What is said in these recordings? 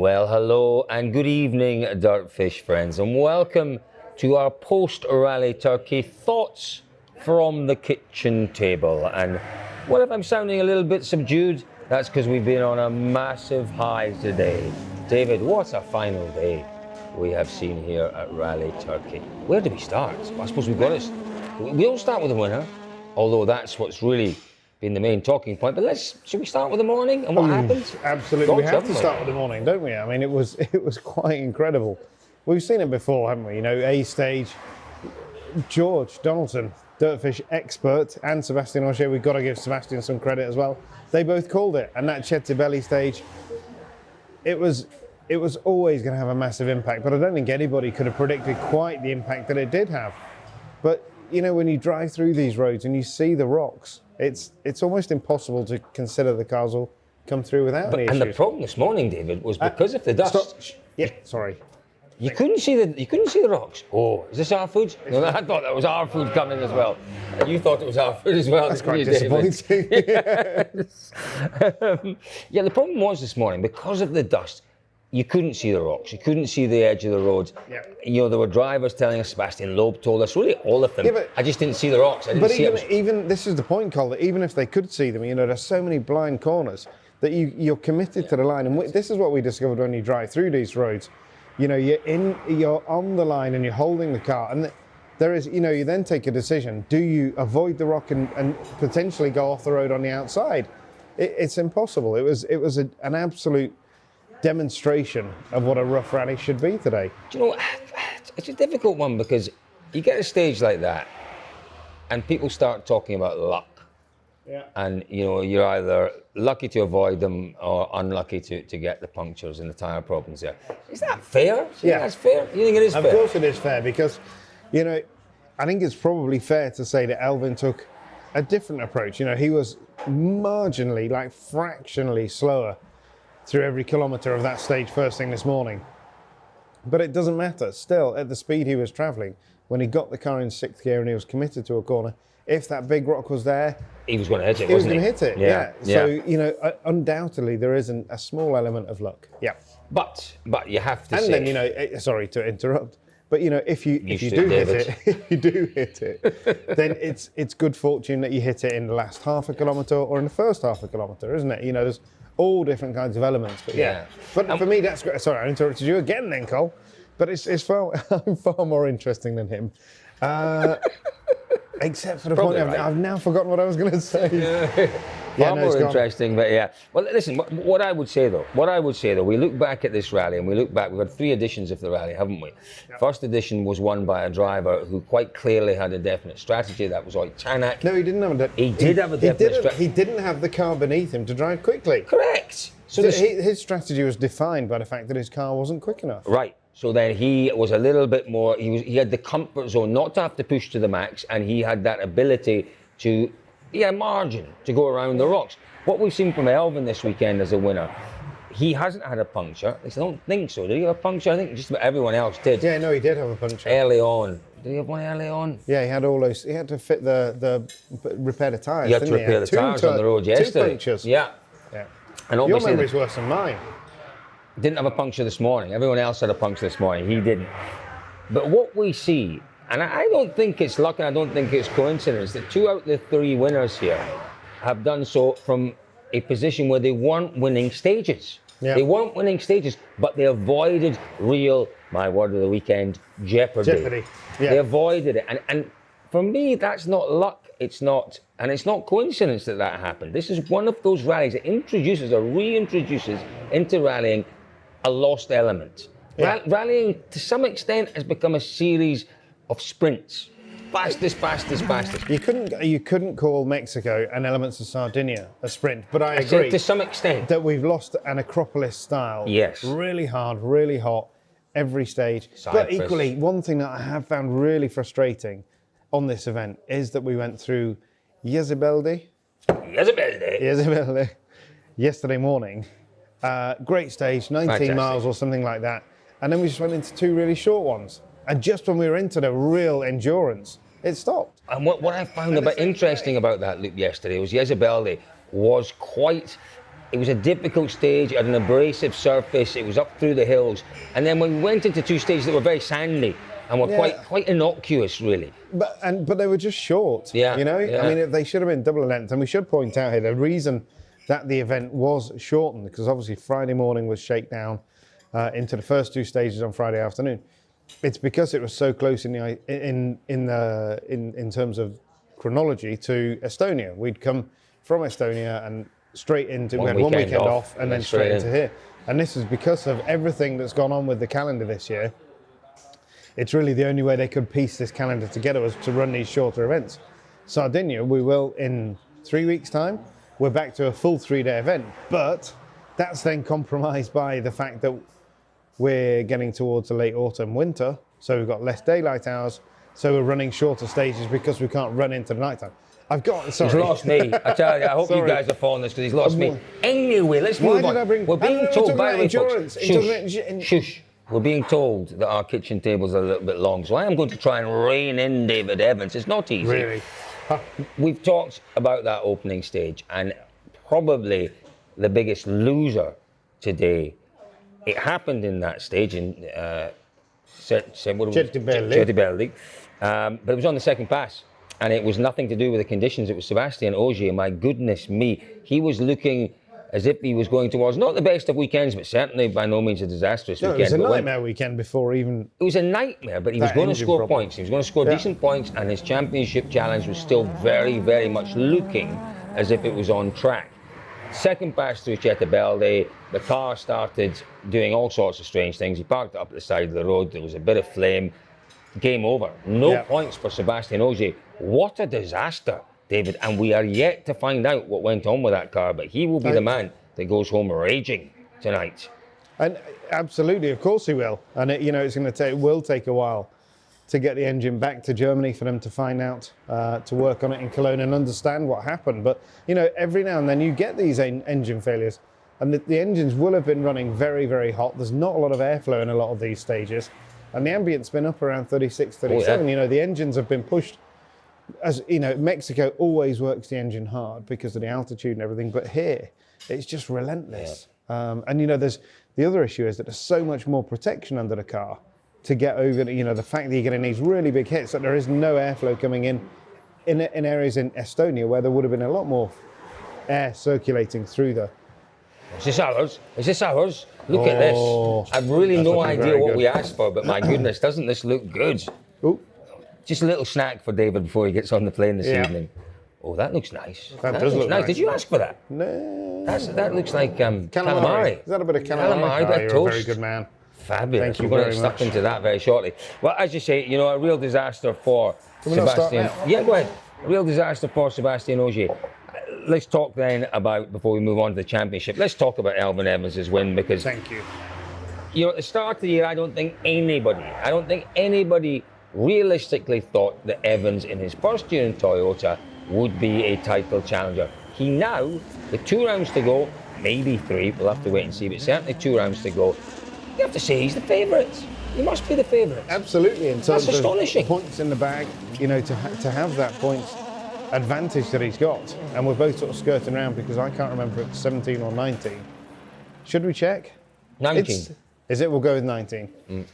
Well, hello and good evening, DirtFish friends, and welcome to our post-Rally Turkey thoughts from the kitchen table. And what if I'm sounding a little bit subdued? That's because we've been on a massive high today. David, what a final day we have seen here at Rally Turkey. Where do we start? Well, I suppose we've got to. We all start with the winner, although that's what's really been the main talking point. But should we start with the morning and what happened? Absolutely, we have to start with the morning, don't we? I mean, it was quite incredible. We've seen it before, haven't we? You know, A stage, George Donaldson, DirtFish expert, and Sebastian Ogier. We've got to give Sebastian some credit as well. They both called it, and that Cetibelli stage, it was always going to have a massive impact. But I don't think anybody could have predicted quite the impact that it did have. But you know, when you drive through these roads and you see the rocks, it's almost impossible to consider the cars will come through without any issues. And the problem this morning, David, was because of the dust. Yeah, sorry. You couldn't see the rocks. Oh, is this our food? No, I thought that was our food coming as well. You thought it was our food as well. That's quite disappointing. Yes. Yeah, the problem was this morning, because of the dust, you couldn't see the rocks. You couldn't see the edge of the road. Yeah. You know, there were drivers telling us, Sebastian Loeb told us, really all of them. Yeah, I just didn't see the rocks. Even this is the point, Col, that even if they could see them, you know, there's so many blind corners that you're committed to the line. And this is what we discovered when you drive through these roads. You know, you're on the line and you're holding the car, and there is, you know, you then take a decision. Do you avoid the rock and potentially go off the road on the outside? It's impossible. It was an absolute demonstration of what a rough rally should be today. Do you know, it's a difficult one because you get a stage like that and people start talking about luck. Yeah. And you know, you're either lucky to avoid them or unlucky to get the punctures and the tyre problems there. Is that fair? Yeah, that's fair. You think it is fair? Of course it is fair, because, you know, I think it's probably fair to say that Elvin took a different approach. You know, he was marginally, like fractionally slower through every kilometre of that stage first thing this morning. But it doesn't matter. Still, at the speed he was travelling, when he got the car in sixth gear and he was committed to a corner, if that big rock was there, he was going to hit it, he was going to hit it, yeah. Yeah. So, you know, undoubtedly there is a small element of luck. Yeah. But you have to say... And then, you know, sorry to interrupt, but, you know, if you do hit it, then it's good fortune that you hit it in the last half a kilometre or in the first half a kilometre, isn't it? You know, there's all different kinds of elements. But yeah. But for me, that's great. Sorry, I interrupted you again then, Cole. But I'm far more interesting than him. Except for the point I've now forgotten what I was going to say. Far more interesting, but yeah. Well, listen, what I would say though, we look back at this rally and we've had 3 editions of the rally, haven't we? Yep. First edition was won by a driver who quite clearly had a definite strategy. That was Oit Tanak. No, he didn't have a He did have a definite strategy. He didn't have the car beneath him to drive quickly. Correct. So his strategy was defined by the fact that his car wasn't quick enough. Right. So then he was a little bit more, he had the comfort zone not to have to push to the max, and he had that ability to, margin to go around the rocks. What we've seen from Elvin this weekend as a winner, he hasn't had a puncture. At least I don't think so. Did he have a puncture? I think just about everyone else did. Yeah, no, he did have a puncture. Early on. Did he have one early on? Yeah, he had all those, he had to fit repair the tyres, He had to repair the tyres on the road yesterday. 2 punctures. Yeah. And your memory's worse than mine. Didn't have a puncture this morning. Everyone else had a puncture this morning. He didn't. But what we see, and I don't think it's luck and I don't think it's coincidence, that 2 out of the 3 winners here have done so from a position where they weren't winning stages. Yeah. They weren't winning stages, but they avoided real, my word of the weekend, jeopardy. Yeah. They avoided it. And for me, that's not luck. It's not coincidence that happened. This is one of those rallies that introduces or reintroduces into rallying a lost element. Yeah. Rallying, to some extent, has become a series of sprints. Fastest. You couldn't call Mexico and Elements of Sardinia a sprint, but I agree. To some extent. That we've lost an Acropolis style. Yes. Really hard, really hot, every stage. But equally, one thing that I have found really frustrating on this event is that we went through Jezebelde yesterday morning. Great stage, 19 Fantastic. Miles or something like that. And then we just went into 2 really short ones. And just when we were into the real endurance, it stopped. And what I found interesting about that loop yesterday was Jezebelde was quite It was a difficult stage. It had an abrasive surface. It was up through the hills. And then we went into 2 stages that were very sandy and were quite innocuous, really. But they were just short. Yeah. You know, yeah. I mean, they should have been double length. And we should point out here the reason that the event was shortened, because obviously Friday morning was shakedown into the first 2 stages on Friday afternoon. It's because it was so close in terms of chronology to Estonia. We'd come from Estonia and straight into, we had 1 weekend off and then straight into here. And this is because of everything that's gone on with the calendar this year. It's really the only way they could piece this calendar together was to run these shorter events. Sardinia, we will in 3 weeks' time, we're back to a full 3-day event, but that's then compromised by the fact that we're getting towards the late autumn, winter, so we've got less daylight hours, so we're running shorter stages because we can't run into the nighttime. He's lost me. I tell you, I hope you guys are following this because he's lost me. Anyway, let's move on. We're being told, by the way, folks, shush. We're being told that our kitchen tables are a little bit long, so I am going to try and rein in David Evans. It's not easy. Really? We've talked about that opening stage, and probably the biggest loser today. It happened in that stage in Certi but it was on the second pass, and it was nothing to do with the conditions. It was Sebastian Ogier. My goodness me, he was looking as if he was going towards not the best of weekends, but certainly by no means a disastrous weekend. It was a nightmare weekend before even. It was a nightmare, but he was going to score points. He was going to score decent points, and his championship challenge was still very, very much looking as if it was on track. Second pass through Cettabelde, the car started doing all sorts of strange things. He parked up at the side of the road. There was a bit of flame. Game over. No points for Sebastian Ogier. What a disaster, David. And we are yet to find out what went on with that car, but he will be the man that goes home raging tonight. And absolutely, of course he will. And it will take a while to get the engine back to Germany for them to find out, to work on it in Cologne and understand what happened. But, every now and then you get these engine failures, and the engines will have been running very, very hot. There's not a lot of airflow in a lot of these stages. And the ambient's been up around 36, 37. Oh, yeah. The engines have been pushed. As Mexico always works the engine hard because of the altitude and everything. But here, it's just relentless. Yeah. There's the other issue is that there's so much more protection under the car to get over, the fact that you're getting these really big hits, that there is no airflow coming in areas in Estonia where there would have been a lot more air circulating through the... Is this ours? Look at this. I've really no idea what we asked for, but my goodness, doesn't this look good? Ooh. Just a little snack for David before he gets on the plane this evening. Oh, that looks nice. That does look nice. Did you ask for that? No. That looks like calamari. Is that a bit of calamari? Bit of toast. You're a very good man. Fabulous. Thank you We're going very to get stuck much. into that very shortly. Well, as you say, a real disaster for Sebastian. Yeah, go ahead. A real disaster for Sebastian Ogier. Let's talk then about, before we move on to the championship, let's talk about Elfyn Evans' win, because thank you. At the start of the year, I don't think anybody realistically thought that Evans in his first year in Toyota would be a title challenger. He now, with 2 rounds to go, maybe 3, we'll have to wait and see, but certainly 2 rounds to go, you have to say he's the favourite. He must be the favourite. Absolutely, in terms of astonishing. Points in the bag, to have that points advantage that he's got. And we're both sort of skirting around because I can't remember if it's 17 or 19. Should we check? 19. Is it? We'll go with 19. Mm.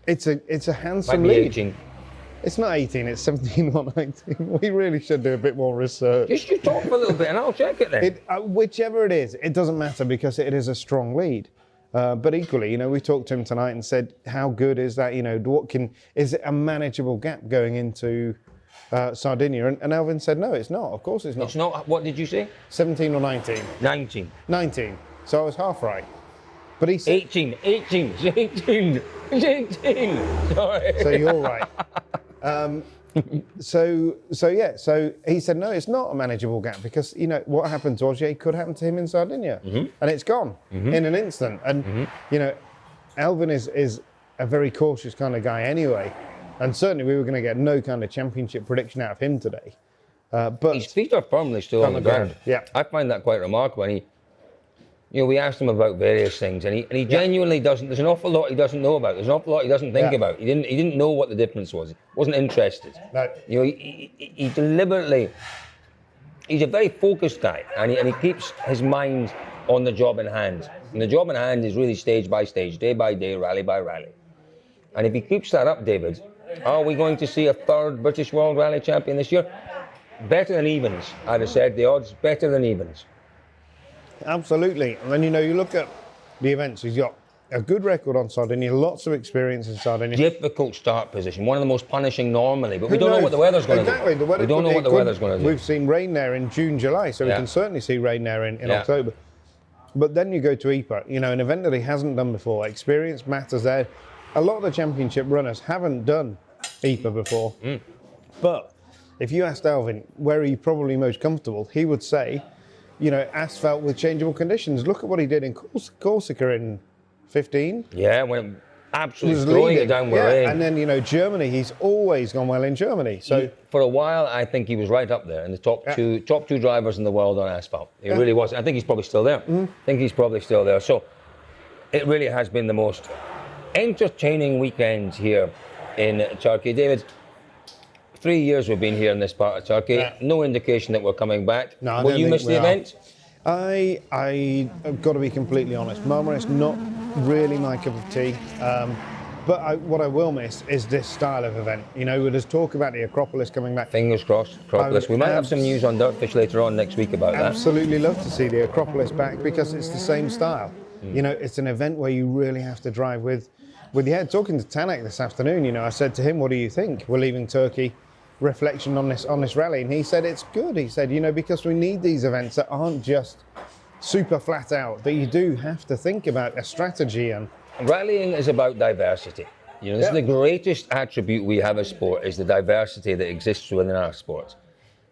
It's a handsome Might be lead. 18. It's not 18, it's 17 or 19. We really should do a bit more research. Just you talk for a little bit and I'll check it then. Whichever it is, it doesn't matter because it is a strong lead. But equally, we talked to him tonight and said, how good is that? Is it a manageable gap going into Sardinia? And Elfyn said, no, it's not. Of course it's not. It's not. What did you say? 17 or 19? 19. 19. So I was half right. But he said... 18. Sorry. So you're right. So he said, no, it's not a manageable gap because, what happened to Ogier could happen to him in Sardinia. Mm-hmm. And it's gone in an instant. And, Elfyn is a very cautious kind of guy anyway. And certainly we were going to get no kind of championship prediction out of him today. But his feet are firmly still on the ground. Yeah. I find that quite remarkable. And we asked him about various things, and he genuinely doesn't. There's an awful lot he doesn't know about. There's an awful lot he doesn't think about. He didn't know what the difference was. He wasn't interested. No. He deliberately he's a very focused guy, and he keeps his mind on the job in hand. And the job in hand is really stage by stage, day by day, rally by rally. And if he keeps that up, David, are we going to see a third British World Rally champion this year? Better than evens, I'd have said. The odds better than evens. Absolutely. And then, you know, you look at the events, he's got a good record on Sardinia, lots of experience in Sardinia. Difficult start position, one of the most punishing normally, but we don't know what the weather's going to do. Exactly. We don't know what the weather's going to do. We've seen rain there in June, July, so we can certainly see rain there in October. But then you go to Ypres, you know, an event that he hasn't done before. Experience matters there. A lot of the championship runners haven't done Ypres before. But if you asked Alvin where are you probably most comfortable, he would say, you know, asphalt with changeable conditions. Look at what he did in Corsica in 15. Yeah, when absolutely throwing it down with rain. And then, you know, Germany, he's always gone well in Germany. So for a while, I think he was right up there in the top two drivers in the world on asphalt. He really was. I think he's probably still there. I think he's probably still there. So it really has been the most entertaining weekend here in Turkey. David, 3 years we've been here in this part of Turkey. No indication that we're coming back. No, Will you miss the event? I've got to be completely honest. Marmaris not really my cup of tea. But what I will miss is this style of event. You know, there's talk about the Acropolis coming back. Fingers crossed, Acropolis. We might have some news on DirtFish later on next week about that. Absolutely love to see the Acropolis back because it's the same style. You know, it's an event where you really have to drive with your head. Talking to Tanak this afternoon, you know, I said to him, what do you think? We're leaving Turkey. Reflection on this rally, and he said it's good. He said, you know, because we need these events that aren't just super flat out, that you do have to think about a strategy. And rallying is about diversity. You know, this is the greatest attribute we have as sport, is the diversity that exists within our sport.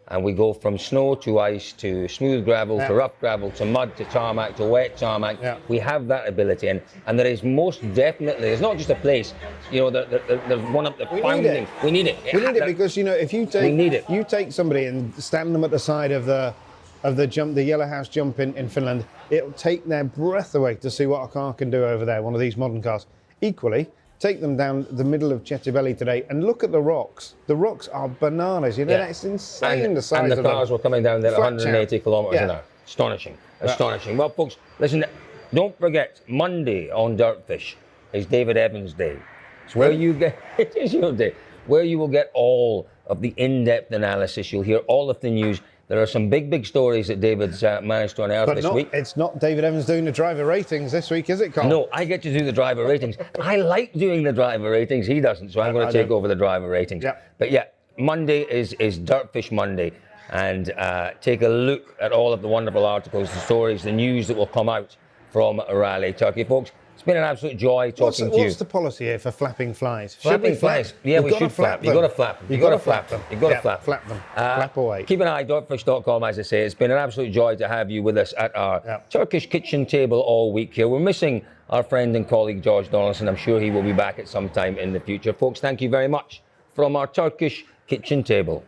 And we go from snow to ice to smooth gravel to rough gravel to mud to tarmac to wet tarmac. We have that ability, and there is most definitely, it's not just a place, you know, there's one of the founding. We need it. We need it because, you know, if you take somebody and stand them at the side of the jump, the Yellow House jump in Finland, it'll take their breath away to see what a car can do over there, one of these modern cars. Equally, take them down the middle of Cetibelli today and look at the rocks. The rocks are bananas. You know, it's insane the size of them. And the cars were coming down there at 180 kilometres an hour. Astonishing. Astonishing. Well, folks, listen, don't forget, Monday on DirtFish is David Evans' day. It's where you get, it is your day, where you will get all of the in-depth analysis. You'll hear all of the news. There are some big stories that David's managed to unearth this week. It's not David Evans doing the driver ratings this week, is it, Colin? No, I get to do the driver ratings. I like doing the driver ratings. He doesn't, so I'm going to take over the driver ratings. But yeah, Monday is DirtFish Monday. And take a look at all of the wonderful articles, the stories, the news that will come out from Rally Turkey. Folks, it's been an absolute joy talking to you. What's the policy here for flapping flies? Flapping flies? Yeah, we should flap. You've got to flap them. You've got to flap them. You've got to flap. Flap them. Flap away. Keep an eye, dirtfish.com, as I say. It's been an absolute joy to have you with us at our Turkish kitchen table all week here. We're missing our friend and colleague George Donaldson. I'm sure he will be back at some time in the future. Folks, thank you very much from our Turkish kitchen table.